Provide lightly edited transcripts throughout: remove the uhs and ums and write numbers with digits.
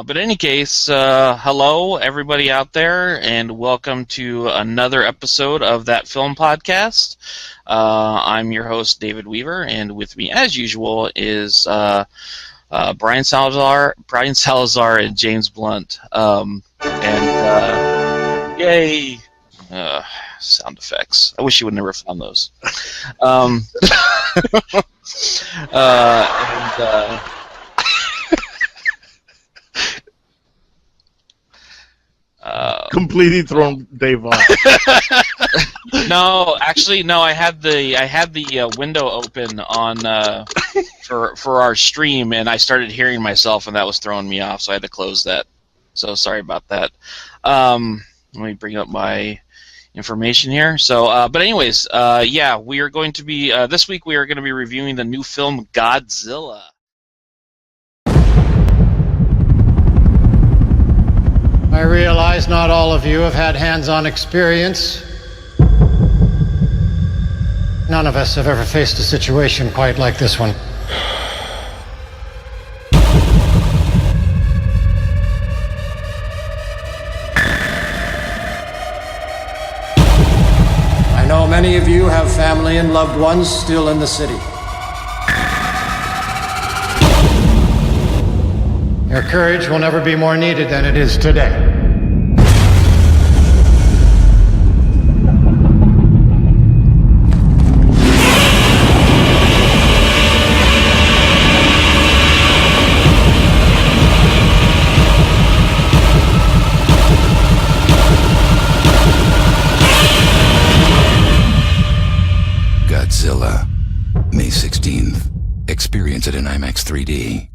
But in any case, hello everybody out there, and welcome to another episode of That Film Podcast. I'm your host, David Weaver, and with me, as usual, is Brian Salazar, and James Blunt. Yay! Sound effects. I wish you would never found those. Completely thrown Dave off. No, actually, no. I had the window open on for our stream, and I started hearing myself, and that was throwing me off. So I had to close that. So sorry about that. Let me bring up my information here. So, but anyways, yeah, we are going to be this week. We are going to be reviewing the new film Godzilla. I realize not all of you have had hands-on experience. None of us have ever faced a situation quite like this one. I know many of you have family and loved ones still in the city. Your courage will never be more needed than it is today. Godzilla, May 16th. Experience it in IMAX 3D.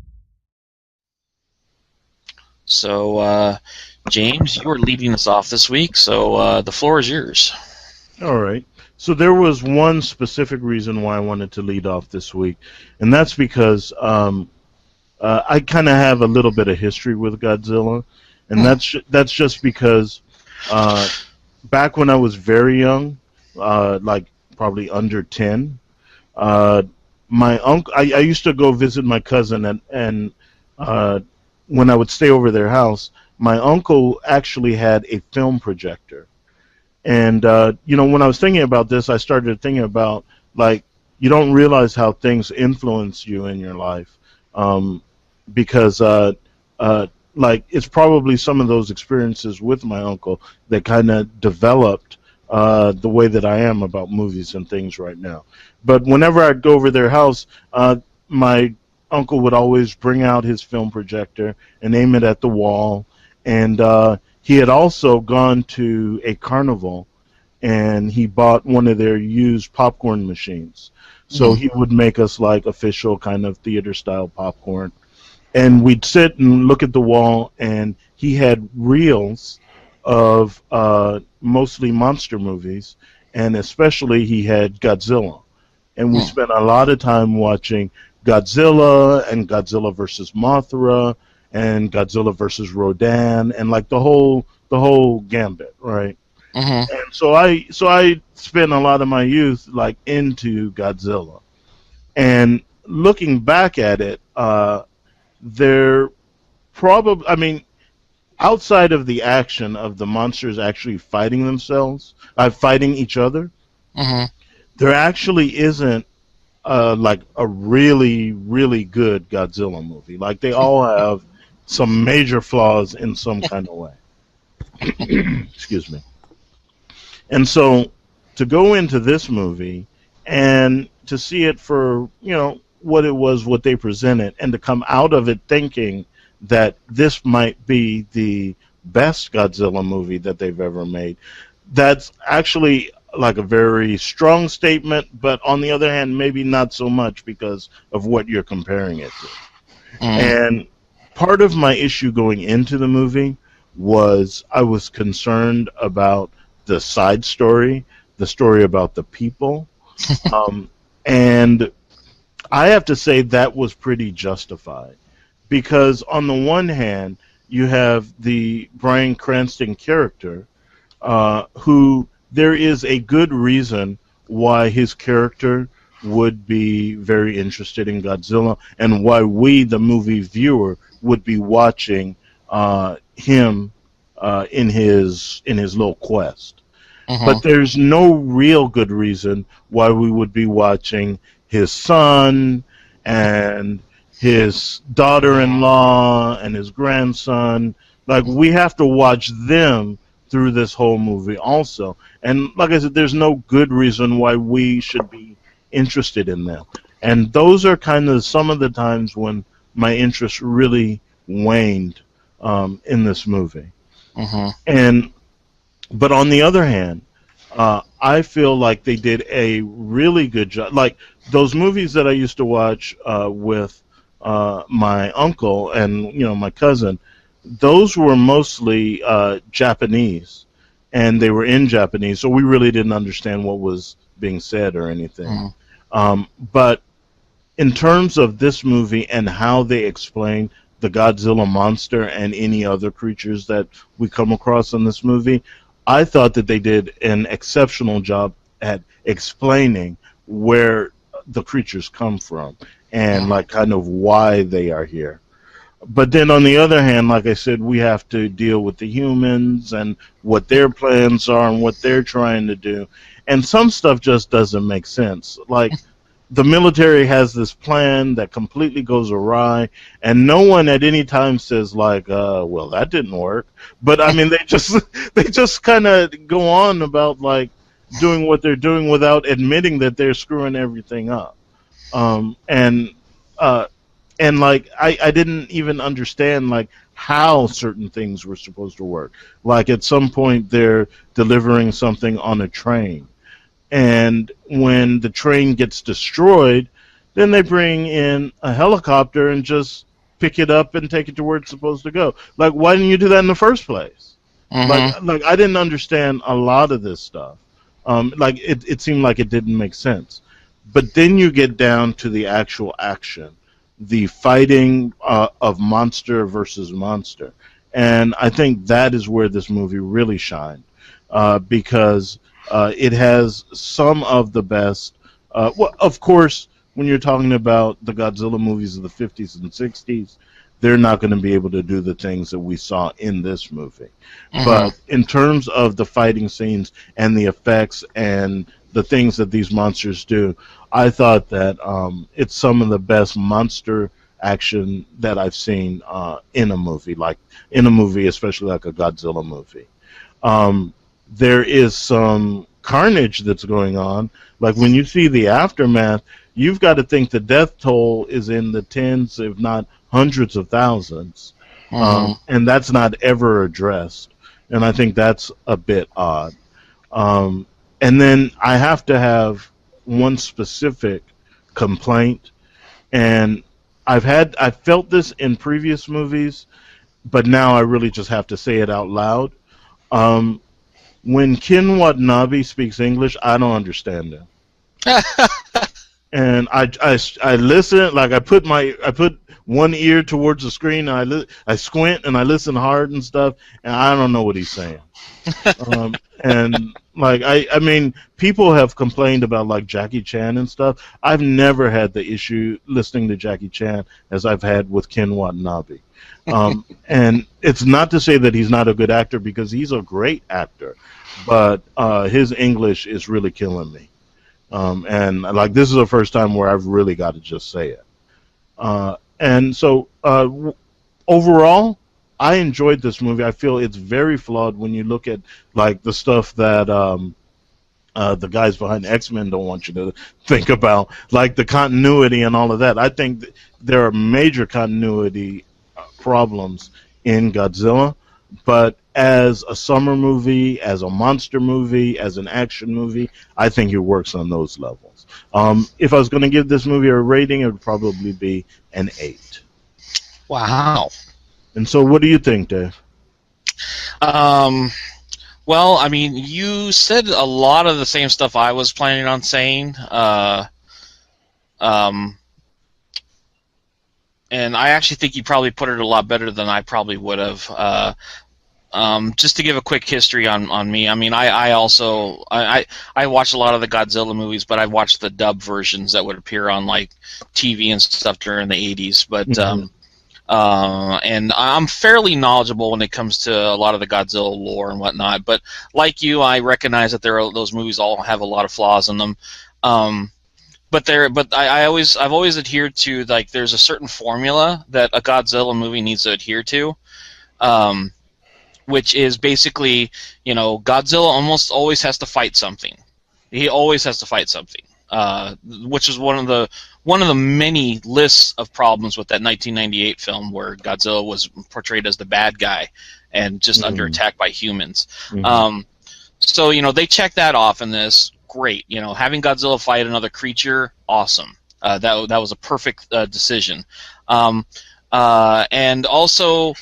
So, James, you are leading us off this week, so the floor is yours. All right. So there was one specific reason why I wanted to lead off this week, and that's because I kind of have a little bit of history with Godzilla, and that's just because back when I was very young, like probably under 10, my uncle, I used to go visit my cousin, and when I would stay over their house, my uncle actually had a film projector. And, when I was thinking about this, I started thinking about, like, you don't realize how things influence you in your life. Because, like, it's probably some of those experiences with my uncle that kind of developed the way that I am about movies and things right now. But whenever I'd go over their house, my uncle would always bring out his film projector and aim it at the wall. And he had also gone to a carnival, and he bought one of their used popcorn machines. So he would make us like official kind of theater-style popcorn. And we'd sit and look at the wall, and he had reels of mostly monster movies, and especially he had Godzilla. And we spent a lot of time watching Godzilla and Godzilla versus Mothra and Godzilla versus Rodan and like the whole gambit, right? And so I spent a lot of my youth like into Godzilla. And looking back at it, they're probably, I mean, outside of the action of the monsters actually fighting themselves, fighting each other, there actually isn't like a really, really good Godzilla movie. Like, they all have some major flaws in some kind of way. Excuse me. And so to go into this movie and to see it for, what it was, what they presented, and to come out of it thinking that this might be the best Godzilla movie that they've ever made, that's actually like a very strong statement, but on the other hand, maybe not so much because of what you're comparing it to. And part of my issue going into the movie was I was concerned about the side story, the story about the people, and I have to say that was pretty justified, because on the one hand, you have the Bryan Cranston character, who there is a good reason why his character would be very interested in Godzilla, and why we, the movie viewer, would be watching him in his little quest. Mhm. But there's no real good reason why we would be watching his son and his daughter-in-law and his grandson. Like, we have to watch them through this whole movie also. And like I said, there's no good reason why we should be interested in them. And those are kind of some of the times when my interest really waned in this movie. Mhm. And but on the other hand, I feel like they did a really good job. Like those movies that I used to watch with my uncle and my cousin, those were mostly Japanese, and they were in Japanese, so we really didn't understand what was being said or anything. Mhm. But in terms of this movie and how they explain the Godzilla monster and any other creatures that we come across in this movie, I thought that they did an exceptional job at explaining where the creatures come from and like kind of why they are here. But then on the other hand, like I said, we have to deal with the humans and what their plans are and what they're trying to do. And some stuff just doesn't make sense. Like the military has this plan that completely goes awry, and no one at any time says like, well, that didn't work. But I mean, they just kind of go on about like doing what they're doing without admitting that they're screwing everything up. Um, and uh, and like I didn't even understand like how certain things were supposed to work. Like at some point they're delivering something on a train, and when the train gets destroyed, then they bring in a helicopter and just pick it up and take it to where it's supposed to go. Like, why didn't you do that in the first place? Mhm. Like I didn't understand a lot of this stuff. Like it seemed like it didn't make sense. But then you get down to the actual action, the fighting of monster versus monster, and I think that is where this movie really shined, because it has some of the best. Well, of course, when you're talking about the Godzilla movies of the 50s and 60s, they're not going to be able to do the things that we saw in this movie. Mhm. But in terms of the fighting scenes and the effects and the things that these monsters do, I thought that it's some of the best monster action that I've seen in a movie, like in a movie, especially like a Godzilla movie. Um, there is some carnage that's going on. Like when you see the aftermath, you've got to think the death toll is in the tens, if not hundreds of thousands, Mhm. and that's not ever addressed. And I think that's a bit odd. Um, and then I have to have one specific complaint, and I felt this in previous movies, but now I really just have to say it out loud. Um, when Ken Watanabe speaks English, I don't understand him, and I listen, like I put one ear towards the screen, and I squint and I listen hard and stuff, and I don't know what he's saying. And like I mean, people have complained about like Jackie Chan and stuff. I've never had the issue listening to Jackie Chan as I've had with Ken Watanabe. And it's not to say that he's not a good actor, because he's a great actor, but his English is really killing me. And like this is the first time where I've really got to just say it. And so overall, I enjoyed this movie. I feel it's very flawed when you look at like the stuff that the guys behind X-Men don't want you to think about, like the continuity and all of that. I think there are major continuity problems in Godzilla, but as a summer movie, as a monster movie, as an action movie, I think it works on those levels. If I was going to give this movie a rating, it would probably be an 8. Wow. And so, what do you think, Dave? Um. Well, I mean, you said a lot of the same stuff I was planning on saying. Um. And I actually think you probably put it a lot better than I probably would have. Just to give a quick history on me, I mean, I also I watch a lot of the Godzilla movies, but I watched the dub versions that would appear on like TV and stuff during the 80s. But And I'm fairly knowledgeable when it comes to a lot of the Godzilla lore and whatnot. But like you, I recognize that those movies all have a lot of flaws in them. But I've always adhered to, like, there's a certain formula that a Godzilla movie needs to adhere to, which is basically, Godzilla almost always has to fight something. He always has to fight something, which is one of the many lists of problems with that 1998 film where Godzilla was portrayed as the bad guy and just under attack by humans. So they check that off in this. Great, having Godzilla fight another creature, awesome. That was a perfect decision. And also,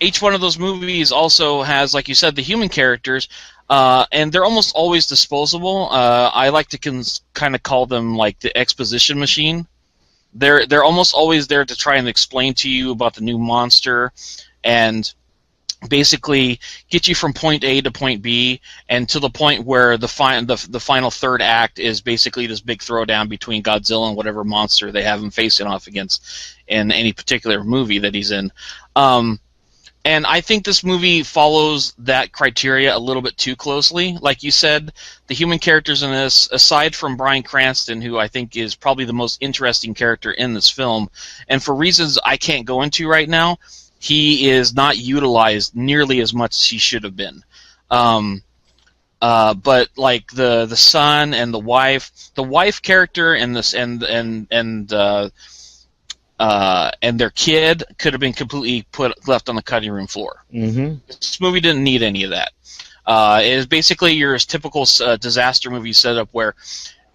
each one of those movies also has, like you said, the human characters, and they're almost always disposable. I like to kind of call them like the exposition machine. They're almost always there to try and explain to you about the new monster, and basically get you from point A to point B, and to the point where the final third act is basically this big throwdown between Godzilla and whatever monster they have him facing off against in any particular movie that he's in. And I think this movie follows that criteria a little bit too closely. Like you said, the human characters in this, aside from Bryan Cranston, who I think is probably the most interesting character in this film, and for reasons I can't go into right now, he is not utilized nearly as much as he should have been. But like the son and the wife character and this and their kid could have been completely left on the cutting room floor. This movie didn't need any of that. It is basically your typical disaster movie setup where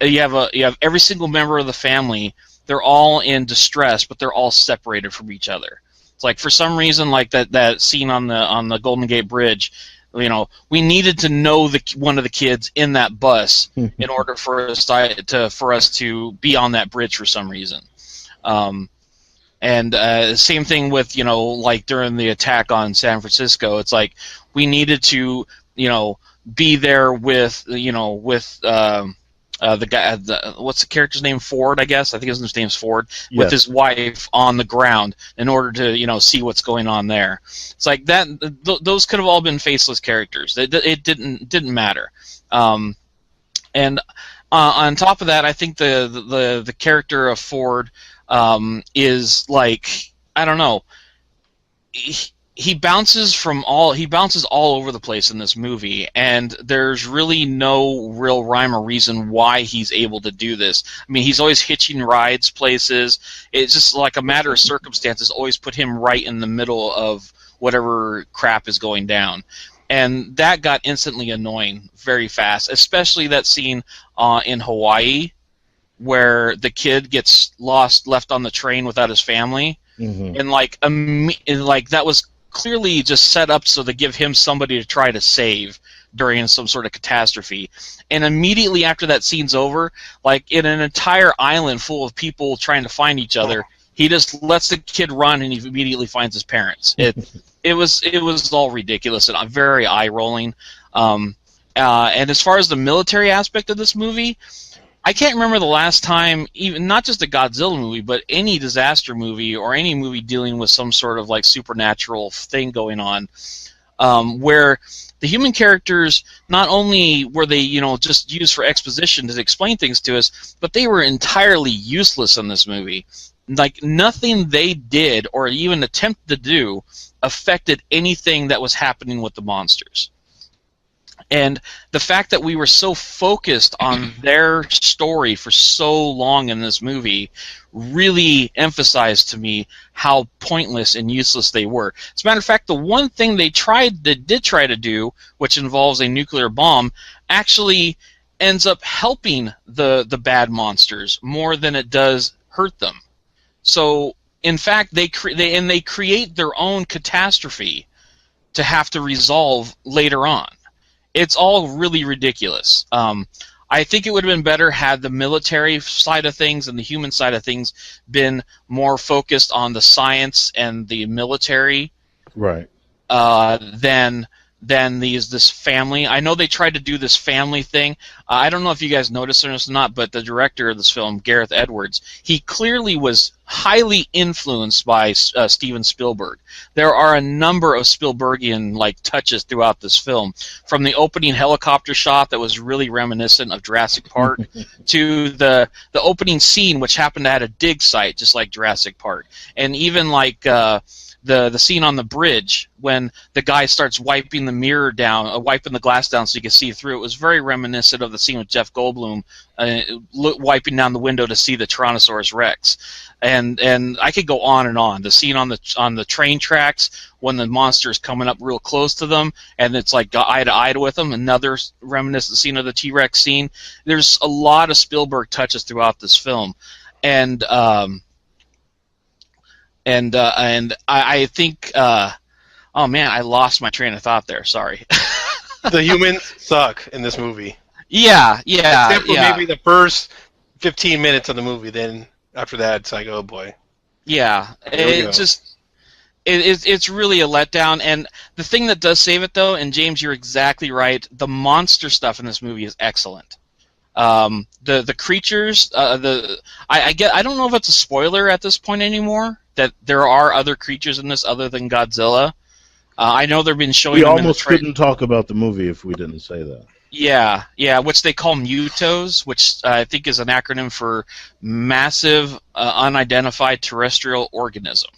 you have every single member of the family. They're all in distress, but they're all separated from each other. It's like, for some reason, like that scene on the Golden Gate Bridge, we needed to know one of the kids in that bus in order for us to be on that bridge for some reason. And same thing with, like during the attack on San Francisco, it's like we needed to, be there with the guy, what's the character's name? Ford, I guess. I think his name's Ford, yes, with his wife on the ground in order to, see what's going on there. It's like that. Those could have all been faceless characters. It didn't matter. And on top of that, I think the character of Ford is like, I don't know. He bounces all over the place in this movie, and there's really no real rhyme or reason why he's able to do this. I mean, he's always hitching rides places. It's just like a matter of circumstances always put him right in the middle of whatever crap is going down. And that got instantly annoying very fast, especially that scene in Hawaii where the kid gets left on the train without his family. And like that was clearly just set up so to give him somebody to try to save during some sort of catastrophe. And immediately after that scene's over, like in an entire island full of people trying to find each other, he just lets the kid run and he immediately finds his parents. It was all ridiculous and very eye-rolling. And as far as the military aspect of this movie, I can't remember the last time, even not just a Godzilla movie, but any disaster movie or any movie dealing with some sort of like supernatural thing going on, where the human characters, not only were they just used for exposition to explain things to us, but they were entirely useless in this movie. Like nothing they did or even attempted to do affected anything that was happening with the monsters. And the fact that we were so focused on their story for so long in this movie really emphasized to me how pointless and useless they were. As a matter of fact, the one thing they did try to do, which involves a nuclear bomb, actually ends up helping the bad monsters more than it does hurt them. So, in fact, they create their own catastrophe to have to resolve later on. It's all really ridiculous. I think it would have been better had the military side of things and the human side of things been more focused on the science and the military, right? Than this family. I know they tried to do this family thing. I don't know if you guys noticed this or not, but the director of this film, Gareth Edwards, he clearly was highly influenced by Steven Spielberg. There are a number of Spielbergian touches throughout this film, from the opening helicopter shot that was really reminiscent of Jurassic Park to the opening scene, which happened to have a dig site just like Jurassic Park, and even the scene on the bridge when the guy starts wiping the mirror down, wiping the glass down so you can see through. It was very reminiscent of the scene with Jeff Goldblum wiping down the window to see the Tyrannosaurus Rex. And I could go on and on. The scene on the train tracks when the monster is coming up real close to them, and it's like eye to eye with them. Another reminiscent scene of the T-Rex scene. There's a lot of Spielberg touches throughout this film, and I think, oh man, I lost my train of thought there. Sorry. The humans suck in this movie. Yeah. Except for maybe the first 15 minutes of the movie. Then after that, it's like, oh boy. Yeah, it's really a letdown. And the thing that does save it, though, and James, you're exactly right. The monster stuff in this movie is excellent. The creatures, I don't know if it's a spoiler at this point anymore that there are other creatures in this other than Godzilla. I know they've been showing. We almost couldn't talk about the movie if we didn't say that. Yeah, which they call mutos, which I think is an acronym for massive unidentified terrestrial organism.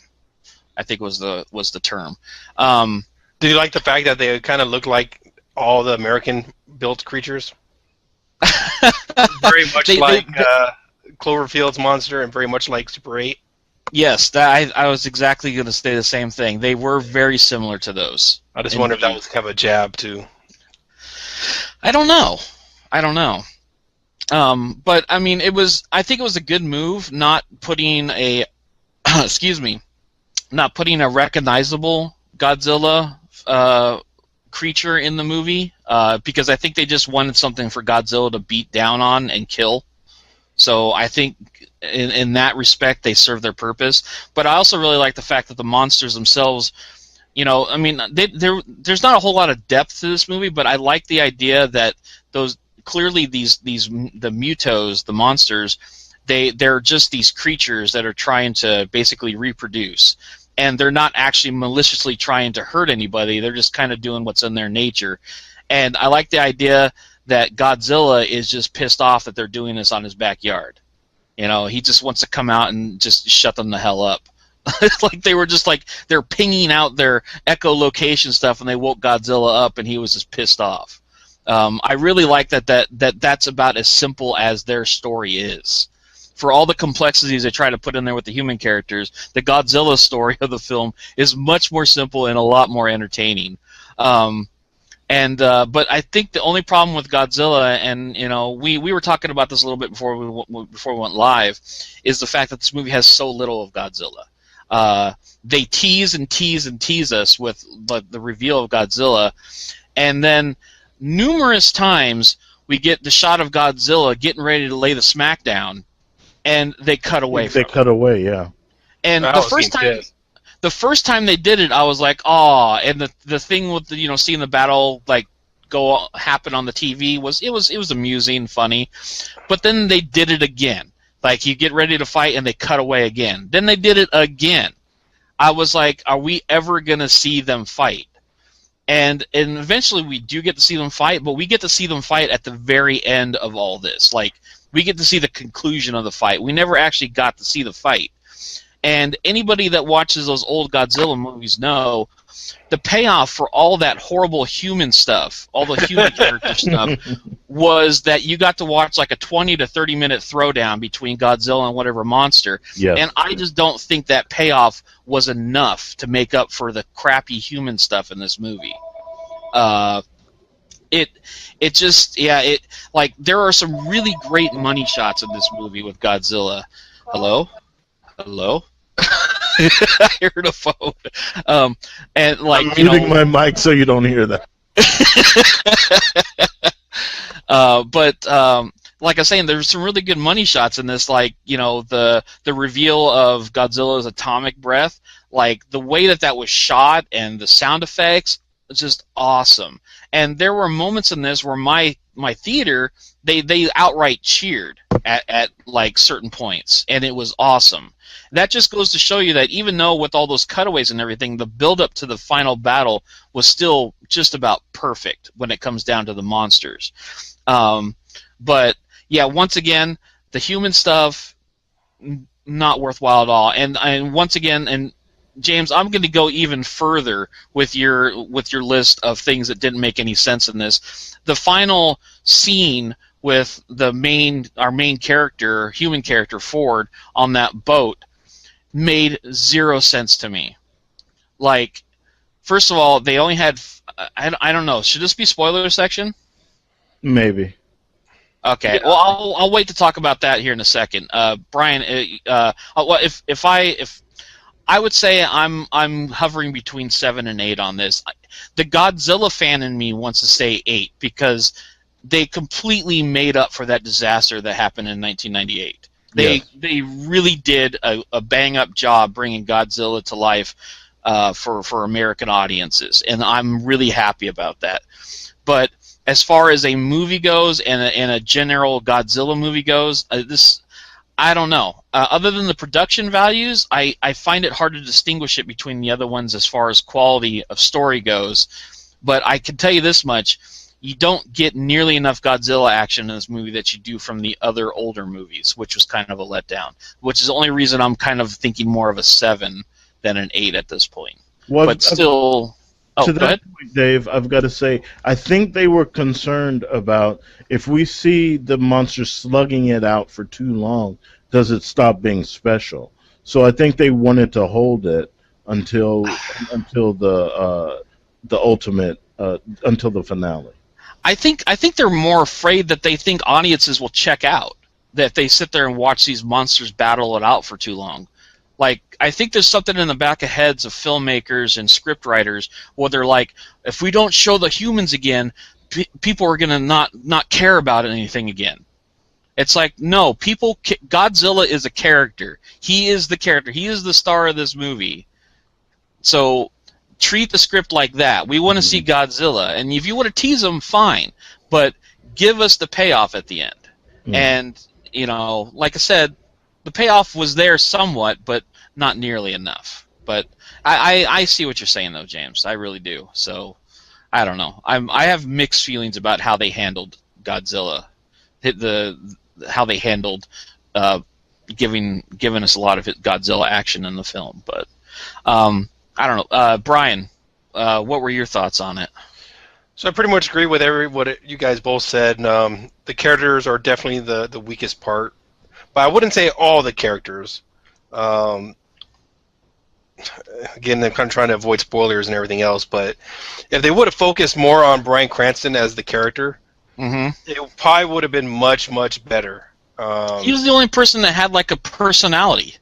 I think was the term. Do you like the fact that they kind of look like all the American-built creatures? Very much Cloverfield's monster, and very much like Super 8. Yes, I was exactly going to say the same thing. They were very similar to those. I just wonder if that was kind of a jab too. I don't know. But I mean, I think it was a good move not putting a not putting a recognizable Godzilla creature in the movie, because I think they just wanted something for Godzilla to beat down on and kill. So I think in that respect they serve their purpose. But I also really like the fact that the monsters themselves, I mean, there's not a whole lot of depth to this movie, but I like the idea that the mutos, the monsters, they're just these creatures that are trying to basically reproduce. And they're not actually maliciously trying to hurt anybody. They're just kind of doing what's in their nature. And I like the idea that Godzilla is just pissed off that they're doing this on his backyard. He just wants to come out and just shut them the hell up. It's like they're pinging out their echolocation stuff, and they woke Godzilla up, and he was just pissed off. I really like that's about as simple as their story is. For all the complexities they try to put in there with the human characters, the Godzilla story of the film is much more simple and a lot more entertaining. But I think the only problem with Godzilla, and we were talking about this a little bit before we went live, is the fact that this movie has so little of Godzilla. They tease and tease and tease us with the reveal of Godzilla, and then numerous times we get the shot of Godzilla getting ready to lay the smackdown, and they cut away. Away, yeah. And the first time they did it, I was like, "Oh!" And the thing with seeing the battle happen on the TV was amusing, funny. But then they did it again. Like, you get ready to fight, and they cut away again. Then they did it again. I was like, "Are we ever gonna see them fight?" And eventually we do get to see them fight, but we get to see them fight at the very end of all this. Like, we get to see the conclusion of the fight. We never actually got to see the fight. And anybody that watches those old Godzilla movies know the payoff for all that horrible human stuff, all the human character stuff, was that you got to watch like a 20 to 30 minute throwdown between Godzilla and whatever monster. Yes. And I just don't think that payoff was enough to make up for the crappy human stuff in this movie. There are some really great money shots in this movie with Godzilla. Hello? I heard a phone. And I'm muting my mic so you don't hear that. Like I was saying, there's some really good money shots in this. Like, the reveal of Godzilla's atomic breath, like the way that was shot and the sound effects, it's just awesome. And there were moments in this where my theater, they outright cheered. at like certain points, and it was awesome. That just goes to show you that even though with all those cutaways and everything, the build up to the final battle was still just about perfect when it comes down to the monsters. But yeah, once again, the human stuff not worthwhile at all. And once again, and James, I'm going to go even further with your list of things that didn't make any sense in this. The final scene with our main character, human character Ford, on that boat made zero sense to me. Like, first of all, they only had I don't know. Should this be spoiler section? Maybe. Okay. Yeah. Well, I'll wait to talk about that here in a second. Brian, well, if I would say I'm hovering between 7 and 8 on this. The Godzilla fan in me wants to say 8 because they completely made up for that disaster that happened in 1998. They really did a bang up job bringing Godzilla to life for American audiences, and I'm really happy about that. But as far as a movie goes and a general Godzilla movie goes, I don't know. Other than the production values, I find it hard to distinguish it between the other ones as far as quality of story goes. But I can tell you this much. You don't get nearly enough Godzilla action in this movie that you do from the other older movies, which was kind of a letdown. Which is the only reason I'm kind of thinking more of a 7 than an 8 at this point. Well, but still... to that point, Dave, I've got to say, I think they were concerned about if we see the monster slugging it out for too long, does it stop being special? So I think they wanted to hold it until the ultimate, until the finale. I think they're more afraid that they think audiences will check out, that they sit there and watch these monsters battle it out for too long. Like, I think there's something in the back of heads of filmmakers and script writers where they're like, if we don't show the humans again, people are going to not care about anything again. It's like, no, Godzilla is a character. He is the character. He is the star of this movie. So treat the script like that. We want to see Godzilla. And if you want to tease him, fine. But give us the payoff at the end. And, like I said, the payoff was there somewhat, but not nearly enough. But I see what you're saying, though, James. I really do. So I don't know. I have mixed feelings about how they handled Godzilla, how they handled giving us a lot of Godzilla action in the film. But I don't know. Brian, what were your thoughts on it? So I pretty much agree with what you guys both said. The characters are definitely the weakest part. But I wouldn't say all the characters. Again, I'm kind of trying to avoid spoilers and everything else, but if they would have focused more on Bryan Cranston as the character, it probably would have been much, much better. He was the only person that had, like, a personality.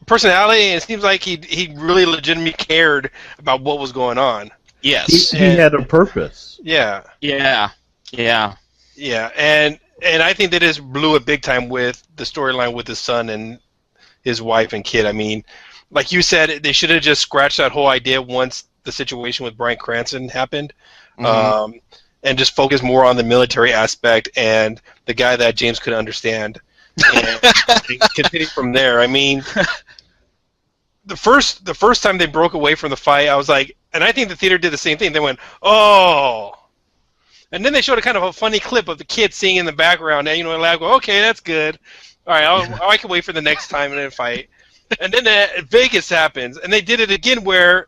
And it seems like he really legitimately cared about what was going on. Yes. He had a purpose. Yeah. Yeah. And I think they just blew it big time with the storyline with his son and his wife and kid. I mean, like you said, they should have just scratched that whole idea once the situation with Bryan Cranston happened, and just focus more on the military aspect and the guy that James could understand, and continue from there. I mean, the first time they broke away from the fight, I was like, and I think the theater did the same thing. They went, oh. And then they showed a kind of a funny clip of the kid singing in the background, and I go, okay, that's good. All right, I can wait for the next time in a fight. And then Vegas happens, and they did it again where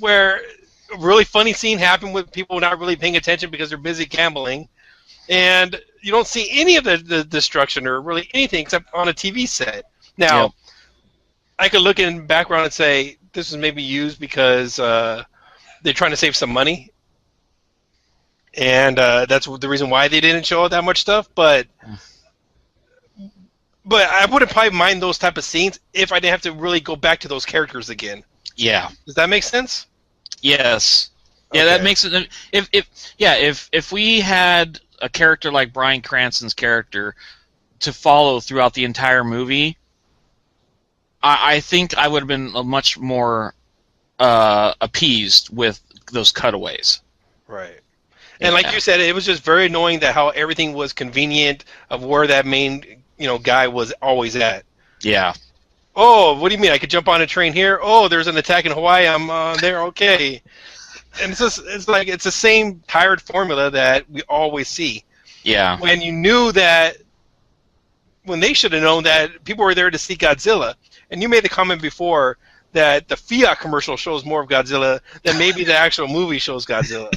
a really funny scene happened with people not really paying attention because they're busy gambling, and you don't see any of the destruction or really anything except on a TV set. Now, I could look in the background and say this is maybe used because they're trying to save some money. And that's the reason why they didn't show that much stuff. But I wouldn't probably mind those type of scenes if I didn't have to really go back to those characters again. Yeah. Does that make sense? Yes. Yeah, okay. That makes it. If we had a character like Bryan Cranston's character to follow throughout the entire movie, I think I would have been much more appeased with those cutaways. Right. And like you said, it was just very annoying that how everything was convenient of where that main guy was always at. Yeah. Oh, what do you mean? I could jump on a train here? Oh, there's an attack in Hawaii. I'm there. Okay. And it's like it's the same tired formula that we always see. Yeah. When you knew that, when they should have known that people were there to see Godzilla, and you made the comment before that the Fiat commercial shows more of Godzilla than maybe the actual movie shows Godzilla.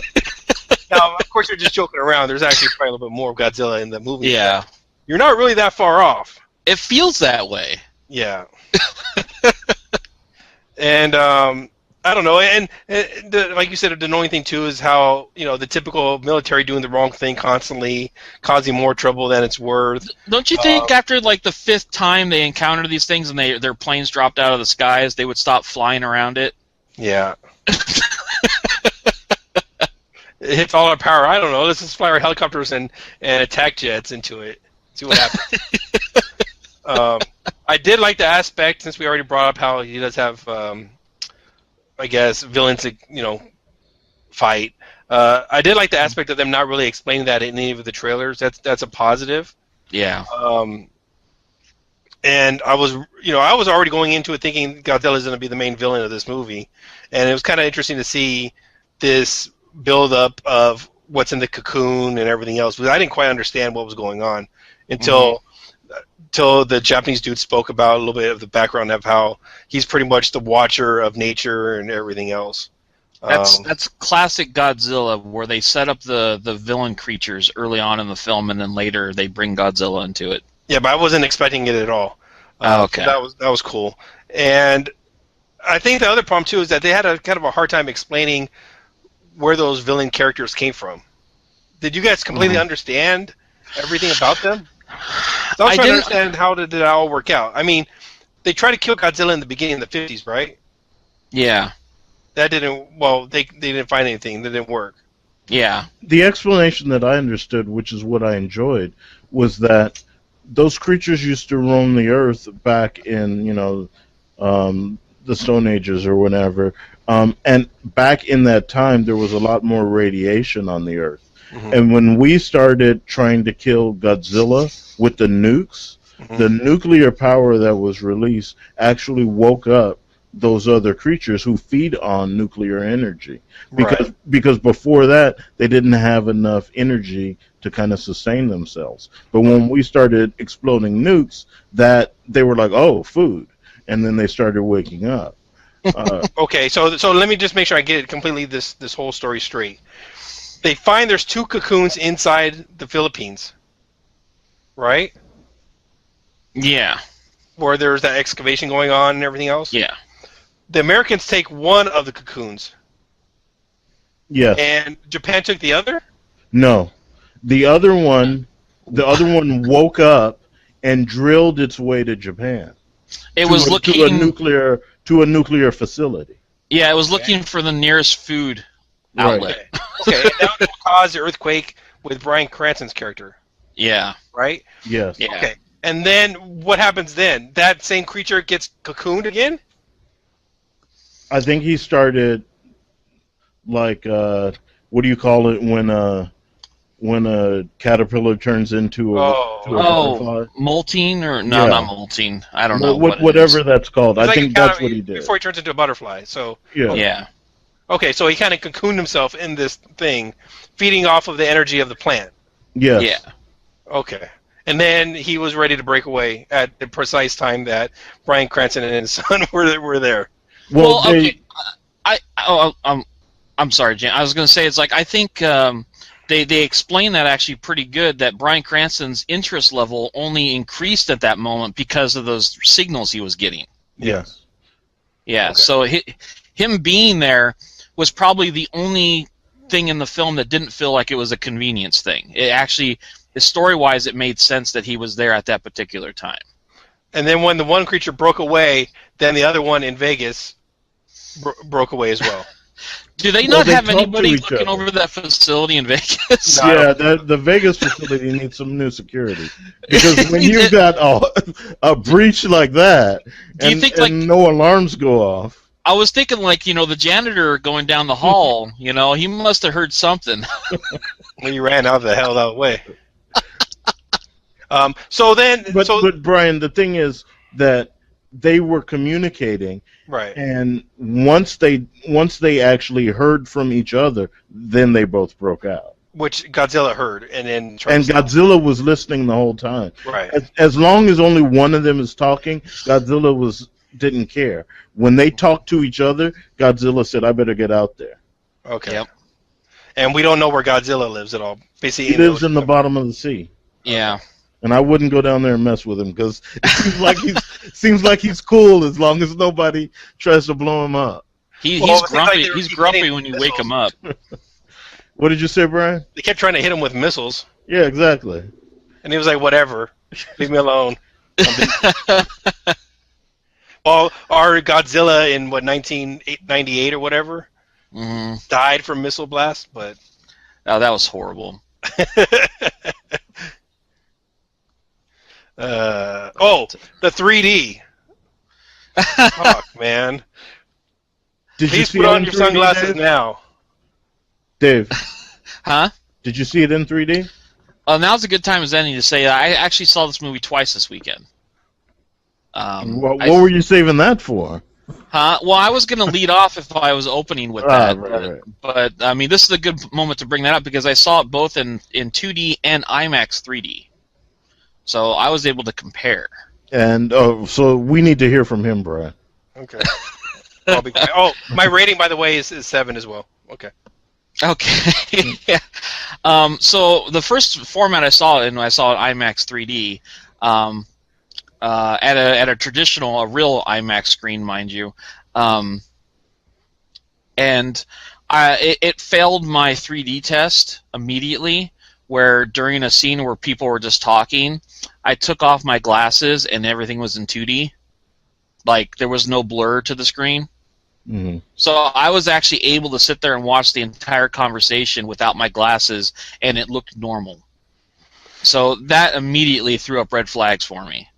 Now, of course, you're just joking around. There's actually probably a little bit more of Godzilla in the movie. Yeah. You're not really that far off. It feels that way. Yeah. And I don't know. And like you said, the annoying thing too is how the typical military doing the wrong thing constantly, causing more trouble than it's worth. Don't you think after like the 5th time they encounter these things and their planes dropped out of the skies, they would stop flying around it? Yeah. It hits all our power. I don't know. Let's just fly our helicopters and attack jets into it. See what happens. I did like the aspect, since we already brought up how he does have, I guess, villains to fight. I did like the aspect of them not really explaining that in any of the trailers. That's a positive. Yeah. And I was already going into it thinking Godzilla is going to be the main villain of this movie, and it was kind of interesting to see this build up of what's in the cocoon and everything else, because I didn't quite understand what was going on until the Japanese dude spoke about a little bit of the background of how he's pretty much the watcher of nature and everything else. That's classic Godzilla, where they set up the villain creatures early on in the film, and then later they bring Godzilla into it. Yeah, but I wasn't expecting it at all. Okay. So that was cool. And I think the other problem too is that they had a kind of a hard time explaining where those villain characters came from. Did you guys completely understand everything about them? So I was trying to understand how did it all work out. I mean, they tried to kill Godzilla in the beginning of the 50s, right? Yeah. That didn't. Well, they didn't find anything. That didn't work. Yeah. The explanation that I understood, which is what I enjoyed, was that those creatures used to roam the Earth back in, the Stone Ages or whatever. And back in that time, there was a lot more radiation on the Earth. Mm-hmm. And when we started trying to kill Godzilla with the nukes, the nuclear power that was released actually woke up those other creatures who feed on nuclear energy. Because before that, they didn't have enough energy to kind of sustain themselves. But when we started exploding nukes, that they were like, oh, food. And then they started waking up. Okay, so let me just make sure I get it completely this whole story straight. They find there's 2 cocoons inside the Philippines, right? Yeah. Where there's that excavation going on and everything else? Yeah. The Americans take one of the cocoons. Yeah. And Japan took the other? No. The other one woke up and drilled its way to Japan. It was looking to a nuclear facility. Yeah, it was looking for the nearest food outlet. Okay. And that would cause the earthquake with Bryan Cranston's character. Yeah. Right? Yes. Yeah. Okay. And then what happens then? That same creature gets cocooned again? I think he started like what do you call it when a caterpillar turns into a butterfly? Molting or not molting. I don't know. Whatever that's called. It's I think that's what he did. Before he turns into a butterfly. So Yeah. Okay, so he kind of cocooned himself in this thing, feeding off of the energy of the plant. Yes. Yeah. Okay. And then he was ready to break away at the precise time that Bryan Cranston and his son were there. Well, okay. I'm sorry, Jan. I was going to say, it's like, I think they explain that actually pretty good, that Bryan Cranston's interest level only increased at that moment because of those signals he was getting. Yes. Yeah, so him being there was probably the only thing in the film that didn't feel like it was a convenience thing. It actually, story-wise, it made sense that he was there at that particular time. And then when the one creature broke away, then the other one in Vegas broke away as well. Do they not have anybody looking over that facility in Vegas? Yeah, the Vegas facility needs some new security. Because when you've got a breach like that, Do you think, and no alarms go off. I was thinking, like, the janitor going down the hall, he must have heard something. When you ran out of the hell that way. But Brian, the thing is that they were communicating, right. and once they actually heard from each other, then they both broke out. Which Godzilla heard, and then tried And to stop. Godzilla was listening the whole time. Right. As long as only one of them is talking, Godzilla didn't care. When they talked to each other, Godzilla said, "I better get out there." Okay. Yep. And we don't know where Godzilla lives at all. Basically, He lives in the bottom of the sea. Yeah. And I wouldn't go down there and mess with him because it seems like he's cool as long as nobody tries to blow him up. He's Well, it seems like grumpy. they were He's keep grumpy hitting when you missiles. wake him up. What did you say, Brian? They kept trying to hit him with missiles, Yeah, exactly. and he was like, "Whatever, leave me alone." Well, our Godzilla in 1998 or whatever died from missile blast, but Oh, that was horrible. the 3D. Fuck, man. Did you Please see put it on in your 3D, sunglasses Dave? now. Dave, Huh? did you see it in 3D? Now's a good time as any to say that I actually saw this movie twice this weekend. What were you saving that for? Huh? Well, I was going to lead off if I was opening with that, right. but I mean, this is a good moment to bring that up because I saw it both in 2D and IMAX 3D, so I was able to compare. And so we need to hear from him, Brian. Okay. I'll be quiet. Oh, my rating, by the way, is 7 as well. Okay. Okay. So the first format I saw it in, I saw it IMAX 3D, at a traditional, a real IMAX screen, mind you, and it failed my 3D test immediately. Where during a scene where people were just talking, I took off my glasses and everything was in 2D. Like there was no blur to the screen. Mm-hmm. So I was actually able to sit there and watch the entire conversation without my glasses, and it looked normal. So that immediately threw up red flags for me.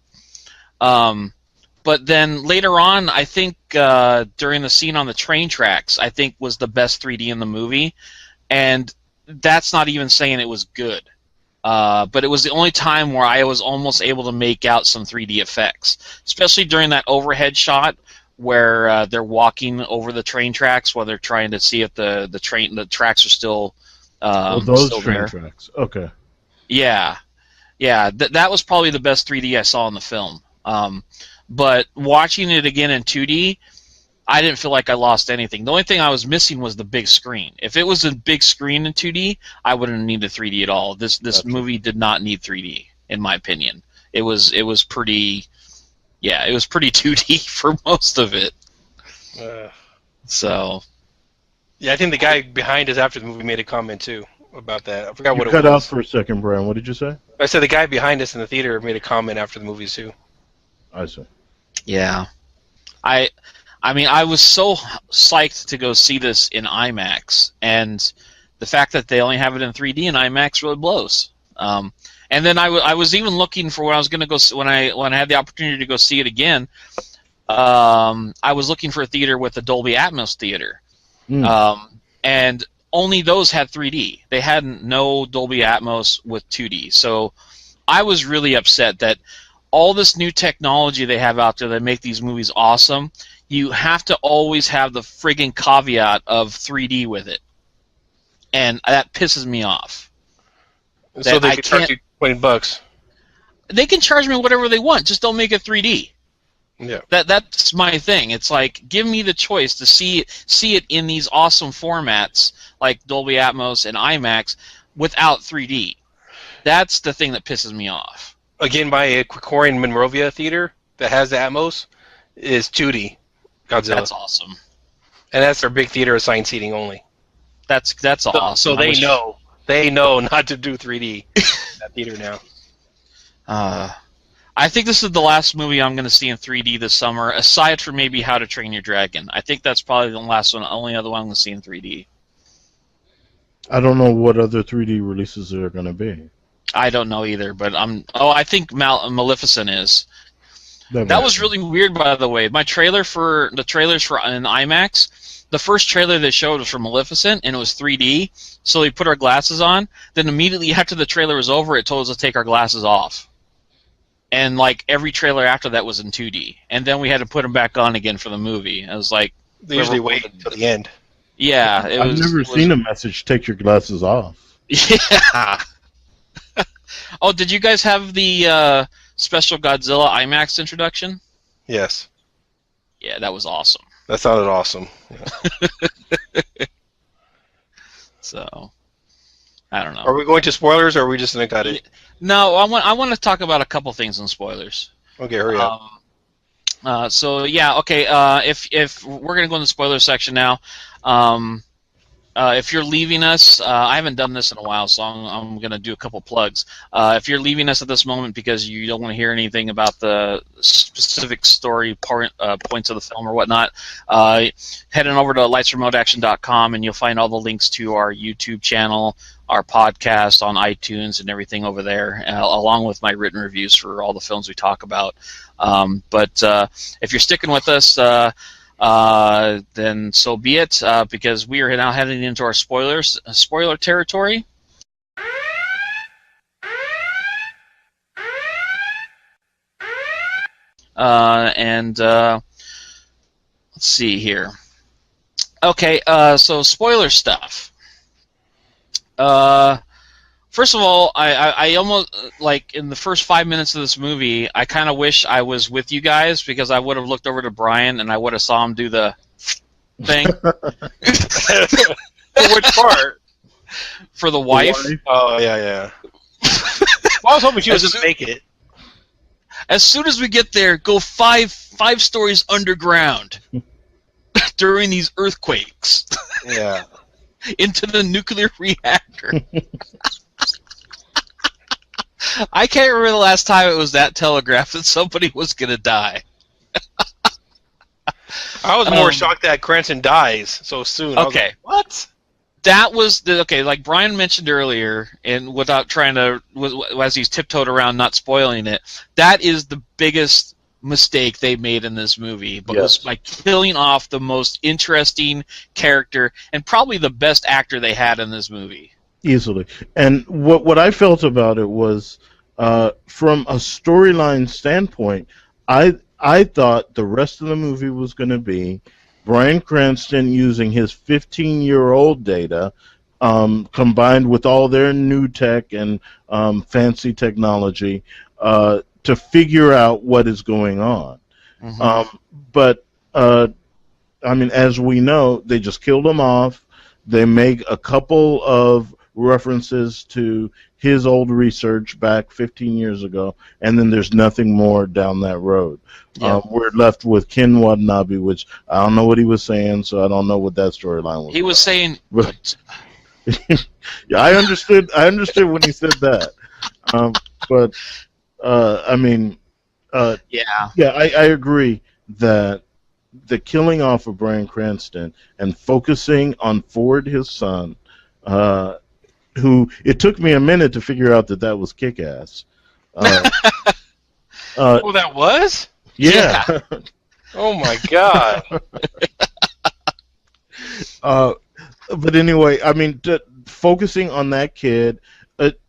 But then later on, I think during the scene on the train tracks, I think was the best 3D in the movie, and that's not even saying it was good. But it was the only time where I was almost able to make out some 3D effects, especially during that overhead shot where they're walking over the train tracks while they're trying to see if the tracks are still those still train there. tracks. Okay. Yeah, that was probably the best 3D I saw in the film. But watching it again in 2D, I didn't feel like I lost anything. The only thing I was missing was the big screen. If it was a big screen in 2D, I wouldn't need the 3D at all. This movie did not need 3D, in my opinion. It was pretty, it was pretty 2D for most of it. So. Yeah, I think the guy behind us after the movie made a comment too about that. I forgot You what it cut was. out for a second, Brian. What did you say? I said the guy behind us in the theater made a comment after the movie too. I see. Yeah. I mean, I was so psyched to go see this in IMAX, and the fact that they only have it in 3D in IMAX really blows. And then I was even looking for when I was going to go when I had the opportunity to go see it again. I was looking for a theater with a Dolby Atmos theater, and only those had 3D. They had no Dolby Atmos with 2D. So I was really upset that all this new technology they have out there that make these movies awesome, you have to always have the friggin' caveat of 3D with it. And that pisses me off. So they could charge you $20. They can charge me whatever they want, just don't make it 3D. Yeah. That's my thing. It's like, give me the choice to see it in these awesome formats like Dolby Atmos and IMAX without 3D. That's the thing that pisses me off. Again, my Krikorian Monrovia theater that has the Atmos is 2D Godzilla. That's awesome. And that's their big theater assigned seating only. That's awesome. So they know not to do 3D in that theater now. I think this is the last movie I'm going to see in 3D this summer, aside from maybe How to Train Your Dragon. I think that's probably the last one, only other one I'm going to see in 3D. I don't know what other 3D releases there are going to be. I don't know either, but I think Maleficent is. That was really weird, by the way. The trailers for in IMAX, the first trailer they showed was for Maleficent, and it was 3D. So we put our glasses on. Then immediately after the trailer was over, it told us to take our glasses off. and like every trailer after that was in 2D, and then we had to put them back on again for the movie. I was like, They usually wait until the end. yeah, I've never seen a message, take your glasses off. Yeah. Oh, did you guys have the special Godzilla IMAX introduction? Yes. Yeah, that was awesome. That sounded awesome. Yeah. So, I don't know. Are we going to spoilers, or are we just going to cut it? No, I want to talk about a couple things in spoilers. Okay, hurry up. So yeah, okay. If we're gonna go in the spoiler section now, if you're leaving us, I haven't done this in a while, so I'm gonna do a couple plugs. If you're leaving us at this moment because you don't want to hear anything about the specific story points of the film or whatnot, head on over to lightsremoteaction.com and you'll find all the links to our YouTube channel, our podcast on iTunes, and everything over there, along with my written reviews for all the films we talk about. But if you're sticking with us, then so be it, because we are now heading into our spoiler territory. Let's see here. Okay, so spoiler stuff. First of all, I almost, like, in the first 5 minutes of this movie, I kind of wish I was with you guys, because I would have looked over to Brian and I would have saw him do the thing. For which part? For the wife. Oh, yeah. Well, I was hoping she was just make it. As soon as we get there, go five stories underground during these earthquakes. Yeah. Into the nuclear reactor. I can't remember the last time it was that telegraphed that somebody was going to die. I was more shocked that Cranston dies so soon. I was Okay. like, what? That was okay. Like Brian mentioned earlier, and without trying to, as he's tiptoed around, not spoiling it, that is the biggest mistake they made in this movie. But was by killing off the most interesting character and probably the best actor they had in this movie. Easily. And what I felt about it was, from a storyline standpoint, I thought the rest of the movie was going to be Bryan Cranston using his 15-year-old data, combined with all their new tech and fancy technology, to figure out what is going on. Mm-hmm. But I mean, as we know, they just killed him off. They make a couple of references to his old research back 15 years ago, and then there's nothing more down that road. Yeah. We're left with Ken Watanabe, which I don't know what he was saying, so I don't know what that storyline was. He was saying... But, yeah, I understood when he said that. But, I mean... Yeah, I agree that the killing off of Bryan Cranston and focusing on Ford, his son, who it took me a minute to figure out that was Kick-Ass. Oh, that was? Yeah. Oh my God. But anyway, I mean, focusing on that kid,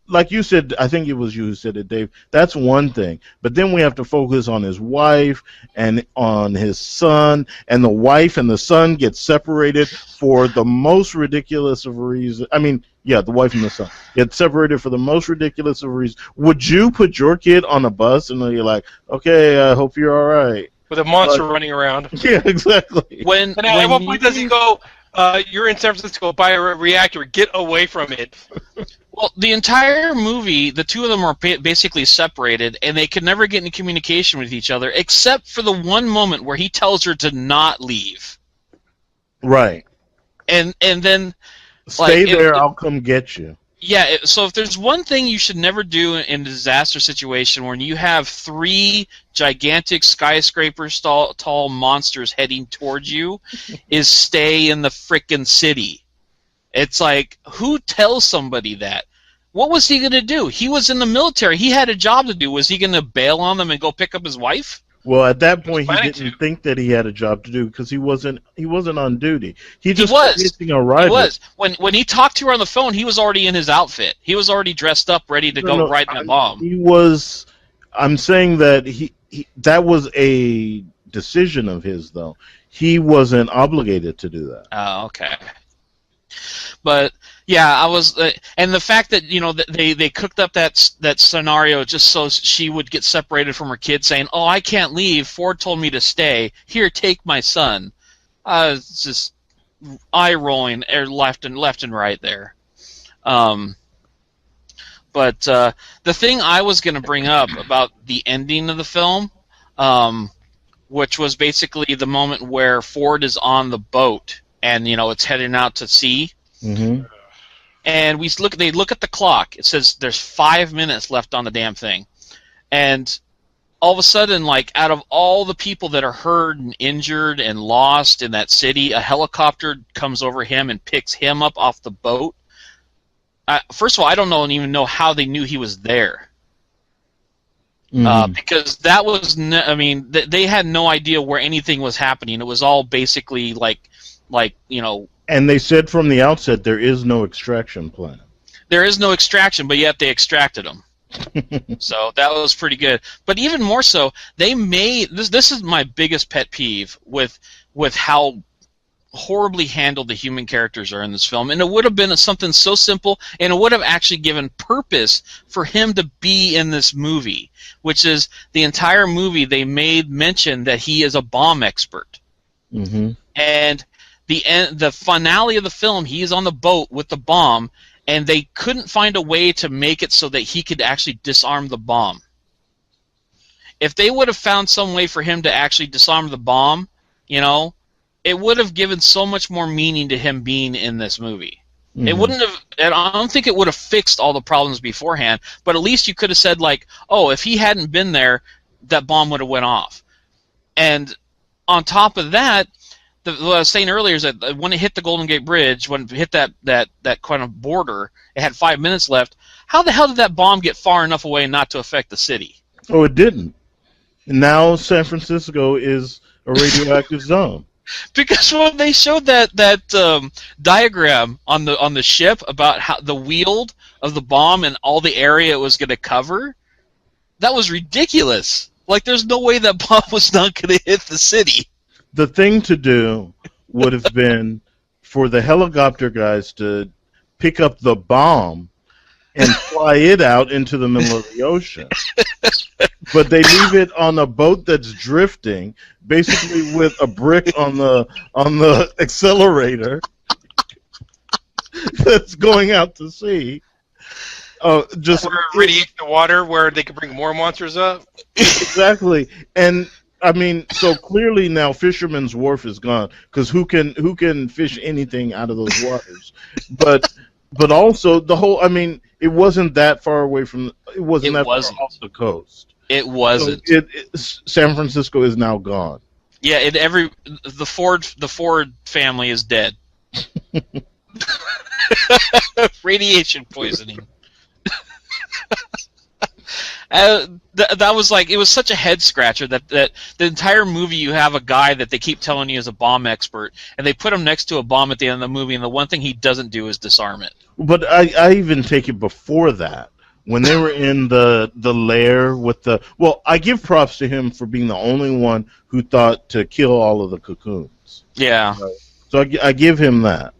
like you said, I think it was you who said it, Dave, that's one thing. But then we have to focus on his wife and on his son, and the wife and the son get separated for the most ridiculous of reasons. I mean, yeah, the wife and the son get separated for the most ridiculous of reasons. Would you put your kid on a bus and you're like, okay, I hope you're all right? With a monster running around. Yeah, exactly. And at what point does he go, you're in San Francisco, buy a reactor, get away from it? Well, the entire movie, the two of them are basically separated, and they could never get into communication with each other, except for the one moment where he tells her to not leave. Right. And then... Stay there, I'll come get you. Yeah, so if there's one thing you should never do in a disaster situation when you have three gigantic skyscrapers tall monsters heading towards you, is stay in the frickin' city. It's like, who tells somebody that? What was he going to do? He was in the military. He had a job to do. Was he going to bail on them and go pick up his wife? Well, at that point, he didn't think that he had a job to do because he wasn't on duty. He was a rider. He was. When he talked to her on the phone, he was already in his outfit. He was already dressed up, ready to go ride that bomb. He was I'm saying that he that was a decision of his, though. He wasn't obligated to do that. Oh, okay. But yeah, I was, and the fact that they cooked up that scenario just so she would get separated from her kid, saying, "Oh, I can't leave. Ford told me to stay. Here, take my son." It's just eye rolling left and right there. But the thing I was going to bring up about the ending of the film, which was basically the moment where Ford is on the boat and it's heading out to sea. Mm-hmm. And they look at the clock. It says there's 5 minutes left on the damn thing. And all of a sudden, like, out of all the people that are hurt and injured and lost in that city, a helicopter comes over him and picks him up off the boat. First of all, I don't even know how they knew he was there. Because that was, they had no idea where anything was happening. It was all basically like. And they said from the outset there is no extraction plan. There is no extraction, but yet they extracted him. So that was pretty good. But even more so, they made this is my biggest pet peeve with how horribly handled the human characters are in this film. And it would have been something so simple, and it would have actually given purpose for him to be in this movie, which is the entire movie they made mention that he is a bomb expert. Mm-hmm. And the finale of the film, he is on the boat with the bomb, and they couldn't find a way to make it so that he could actually disarm the bomb. If they would have found some way for him to actually disarm the bomb, it would have given so much more meaning to him being in this movie. Mm-hmm. It wouldn't have, and I don't think it would have fixed all the problems beforehand, but at least you could have said, like, oh, if he hadn't been there, that bomb would have went off. And on top of that, what I was saying earlier is that when it hit the Golden Gate Bridge, when it hit that kind of border, it had 5 minutes left. How the hell did that bomb get far enough away not to affect the city? Oh, it didn't. And now San Francisco is a radioactive zone. Because when they showed that diagram on the ship about how the wield of the bomb and all the area it was going to cover, that was ridiculous. Like, there's no way that bomb was not going to hit the city. The thing to do would have been for the helicopter guys to pick up the bomb and fly it out into the middle of the ocean. But they leave it on a boat that's drifting, basically with a brick on the accelerator that's going out to sea. Just radiate the water where they could bring more monsters up. Exactly. And so clearly now Fisherman's Wharf is gone, because who can fish anything out of those waters? But also the whole, it wasn't that far away from, it wasn't far off the coast. It wasn't. So San Francisco is now gone. Yeah, the Ford family is dead. Radiation poisoning. That was like, it was such a head scratcher that the entire movie you have a guy that they keep telling you is a bomb expert, and they put him next to a bomb at the end of the movie, and the one thing he doesn't do is disarm it. But I even take it before that, when they were in the lair with I give props to him for being the only one who thought to kill all of the cocoons. Yeah. So I give him that.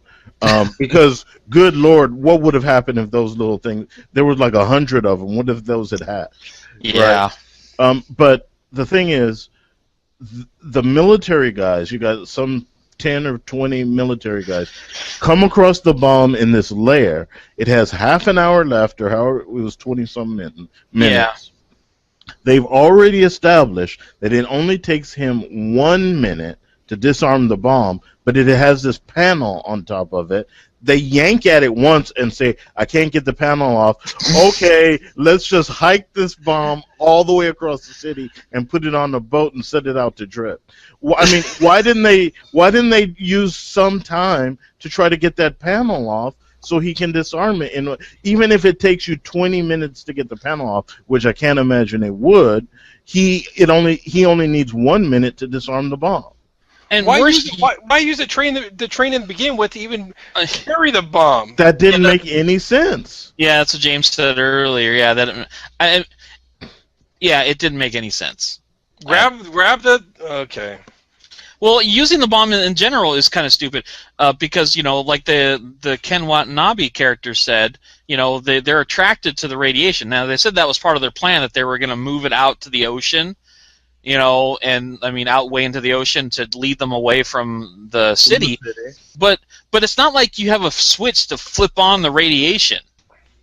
Because, good Lord, what would have happened if those little things, there was like 100 of them, what if those had hatched? Yeah. Right? But the thing is, the military guys, you got some 10 or 20 military guys, come across the bomb in this lair. It has half an hour left, or however, it was 20-some minutes. Yeah. They've already established that it only takes him 1 minute to disarm the bomb, but it has this panel on top of it. They yank at it once and say, I can't get the panel off. Okay, let's just hike this bomb all the way across the city and put it on a boat and set it out to drift. Why didn't they use some time to try to get that panel off so he can disarm it? And even if it takes you 20 minutes to get the panel off, which I can't imagine it would, he only needs 1 minute to disarm the bomb. And why use the train to begin with to even carry the bomb? That didn't make any sense. Yeah, that's what James said earlier. Yeah, Yeah, it didn't make any sense. Grab the. Okay. Well, using the bomb in general is kind of stupid because, like the Ken Watanabe character said, they're attracted to the radiation. Now, they said that was part of their plan, that they were going to move it out to the ocean, and, out way into the ocean to lead them away from the city. But it's not like you have a switch to flip on the radiation.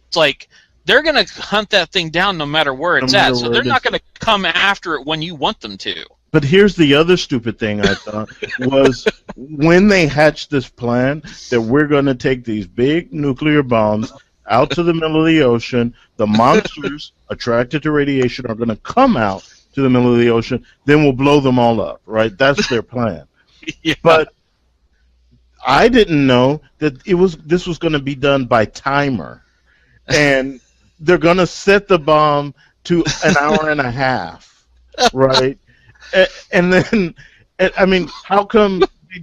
It's like they're going to hunt that thing down no matter where it's at, so they're not going to come after it when you want them to. But here's the other stupid thing I thought was when they hatched this plan that we're going to take these big nuclear bombs out to the middle of the ocean, the monsters attracted to radiation are going to come out to the middle of the ocean, then we'll blow them all up, right? That's their plan. Yeah. But I didn't know that this was going to be done by timer. And they're going to set the bomb to an hour and a half, right? And then, how come they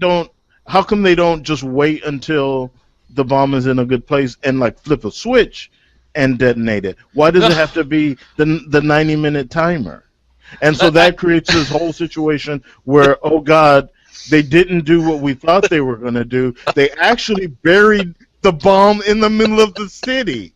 don't just wait until the bomb is in a good place and like flip a switch and detonate it? Why does it have to be the 90-minute timer? And so that creates this whole situation where, oh God, they didn't do what we thought they were going to do. They actually buried the bomb in the middle of the city.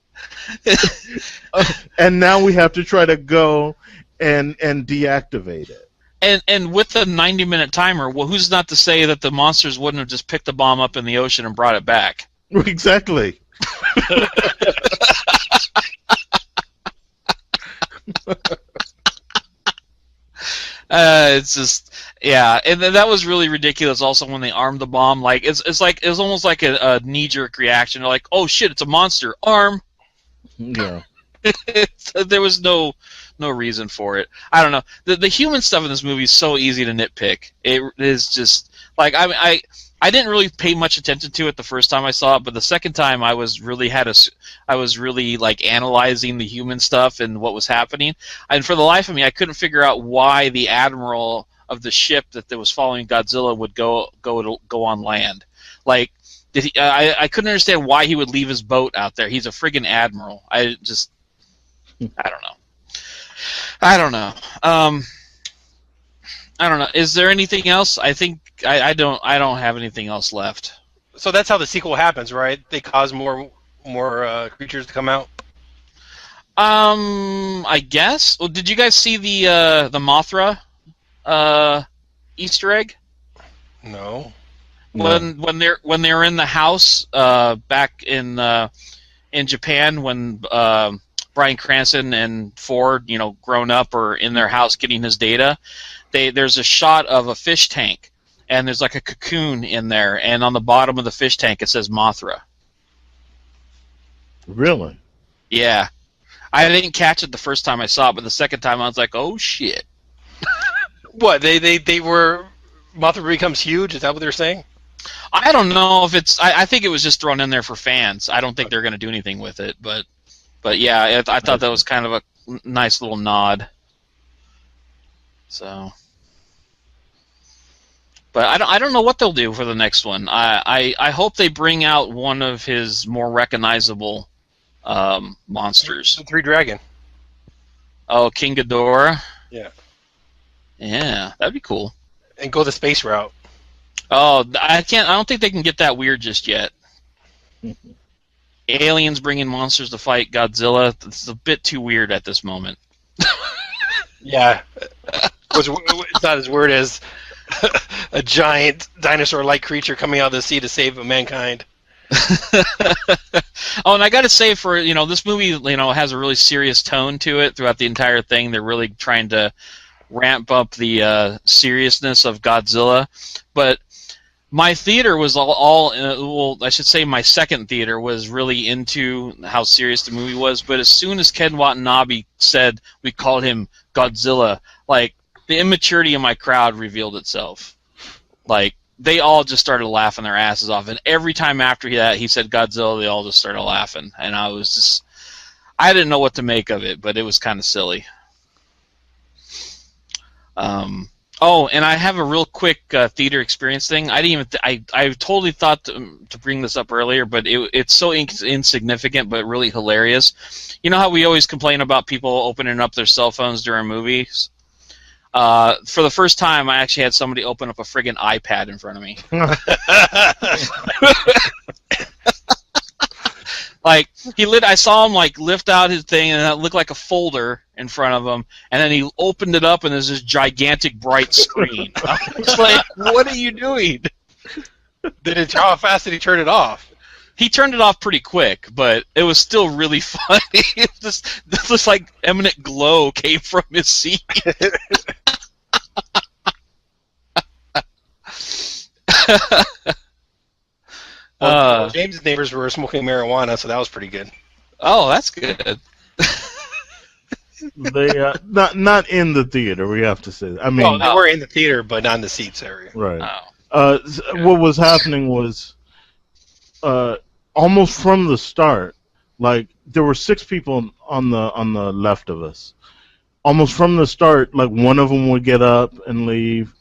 And now we have to try to go and deactivate it. And with the 90-minute timer, well, who's not to say that the monsters wouldn't have just picked the bomb up in the ocean and brought it back? Exactly. It's just, yeah, and that was really ridiculous. Also, when they armed the bomb, like it was almost like a knee-jerk reaction. They're like, "Oh shit, it's a monster! Arm!" Yeah. There was no reason for it. I don't know. The human stuff in this movie is so easy to nitpick. It is just like I didn't really pay much attention to it the first time I saw it, but the second time I was really like analyzing the human stuff and what was happening. And for the life of me, I couldn't figure out why the admiral of the ship that was following Godzilla would go on land. Like, I couldn't understand why he would leave his boat out there. He's a friggin' admiral. I don't know. I don't know. Is there anything else? I think I don't have anything else left. So that's how the sequel happens, right? They cause more creatures to come out. I guess. Well, did you guys see the Mothra Easter egg? No. When they're in the house back in Japan, when Bryan Cranston and Ford, grown up, are in their house getting his data, there's a shot of a fish tank, and there's like a cocoon in there, and on the bottom of the fish tank it says Mothra. Really? Yeah. I didn't catch it the first time I saw it, but the second time I was like, oh shit. What, they were... Mothra becomes huge? Is that what they're saying? I don't know if it's... I think it was just thrown in there for fans. I don't think they're going to do anything with it, but yeah, I thought that was kind of a nice little nod. So... But I don't know what they'll do for the next one. I hope they bring out one of his more recognizable monsters. The Three Dragon. Oh, King Ghidorah? Yeah. Yeah, that'd be cool. And go the space route. Oh, I don't think they can get that weird just yet. Aliens bringing monsters to fight Godzilla. It's a bit too weird at this moment. Yeah. It's not as weird as a giant dinosaur-like creature coming out of the sea to save mankind. Oh, and I got to say, for this movie, has a really serious tone to it throughout the entire thing. They're really trying to ramp up the seriousness of Godzilla. But my theater was well, I should say my second theater was really into how serious the movie was. But as soon as Ken Watanabe said we called him Godzilla, like, the immaturity of my crowd revealed itself. Like, they all just started laughing their asses off, and every time after that he said Godzilla, they all just started laughing, and I didn't know what to make of it, but it was kind of silly. Oh, and I have a real quick theater experience thing. I didn't even. I totally thought to bring this up earlier, but it's so insignificant, but really hilarious. You know how we always complain about people opening up their cell phones during movies? For the first time, I actually had somebody open up a friggin' iPad in front of me. Like I saw him like lift out his thing, and it looked like a folder in front of him, and then he opened it up, and there's this gigantic bright screen. I was like, "What are you doing?" How fast did he turn it off? He turned it off pretty quick, but it was still really funny. This like eminent glow came from his seat. James' neighbors were smoking marijuana, so that was pretty good. Oh, that's good. They not in the theater. We have to say that. I mean, Well, they were in the theater, but not in the seats area. right. Oh. What was happening was, almost from the start, like there were 6 people on the left of us. Almost from the start, like one of them would get up and leave,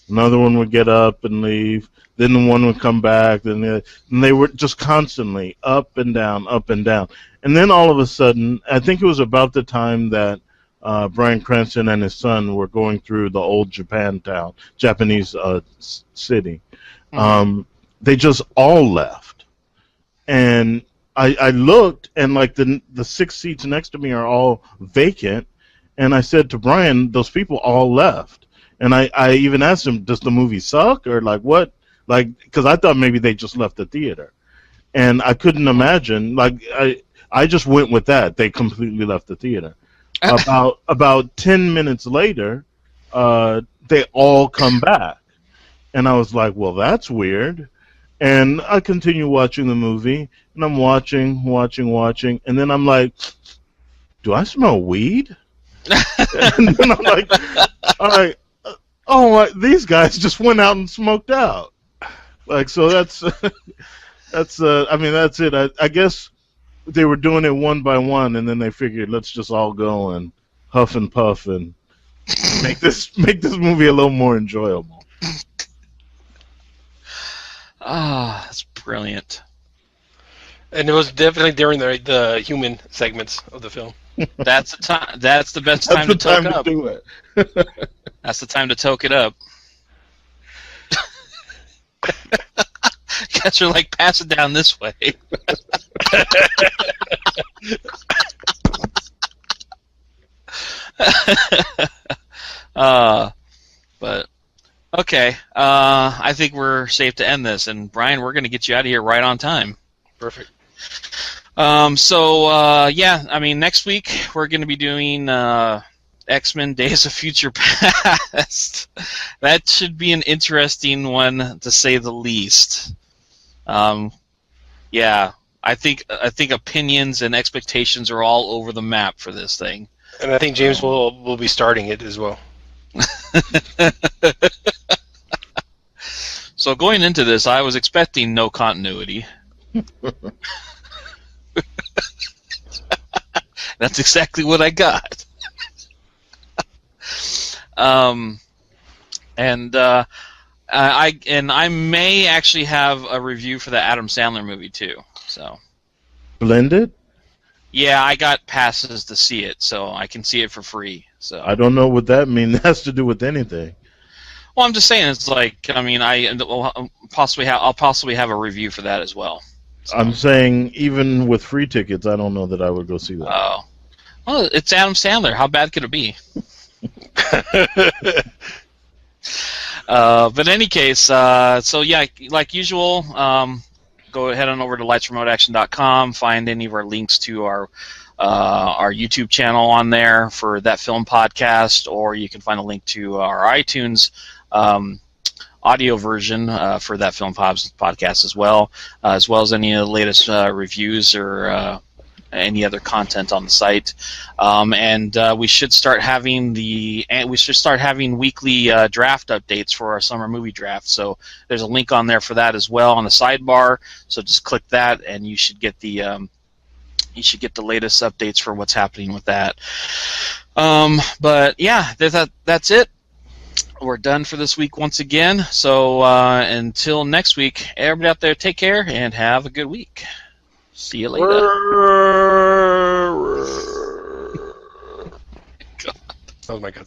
another one would get up and leave, then the one would come back, and they were just constantly up and down, up and down. And then all of a sudden, I think it was about the time that Bryan Cranston and his son were going through the old Japanese city. Mm-hmm. They just all left. And I looked, and like the 6 seats next to me are all vacant. And I said to Brian, those people all left. And I even asked him, does the movie suck? Or like what? Like, because I thought maybe they just left the theater. And I couldn't imagine. Like, I just went with that. They completely left the theater. About 10 minutes later, they all come back. And I was like, well, that's weird. And I continue watching the movie. And I'm watching. And then I'm like, do I smell weed? And then I'm like, all right, these guys just went out and smoked out. Like, so that's I mean, that's it. I guess they were doing it one by one, and then they figured, let's just all go and huff and puff and make this movie a little more enjoyable. Ah, that's brilliant. And it was definitely during the human segments of the film. That's the time. That's the best time to toke up. do it. That's the time to toke it up. Guys are like, pass it down this way. But okay, I think we're safe to end this. And Brian, we're going to get you out of here right on time. Perfect. Yeah, I mean, next week we're going to be doing X-Men Days of Future Past. That should be an interesting one, to say the least. Yeah, I think opinions and expectations are all over the map for this thing. And I think James will be starting it as well. So going into this, I was expecting no continuity. That's exactly what I got. I may actually have a review for the Adam Sandler movie too. So Blended? Yeah, I got passes to see it, so I can see it for free. So I don't know what that means. It has to do with anything. Well, I'm just saying, it's like, I mean, I'll possibly have a review for that as well. So. I'm saying even with free tickets, I don't know that I would go see that. Oh, well, it's Adam Sandler. How bad could it be? But in any case, so yeah, like usual, go ahead on over to lightsremoteaction.com. Find any of our links to our YouTube channel on there for That Film Podcast, or you can find a link to our iTunes audio version for That Film Podcast as well as any of the latest reviews or any other content on the site. And we should start having weekly draft updates for our summer movie draft. So there's a link on there for that as well on the sidebar. So just click that, and you should get the latest updates for what's happening with that. But yeah, that's it. we're done for this week once again. So until next week, everybody out there, take care and have a good week. See you later. Oh my God.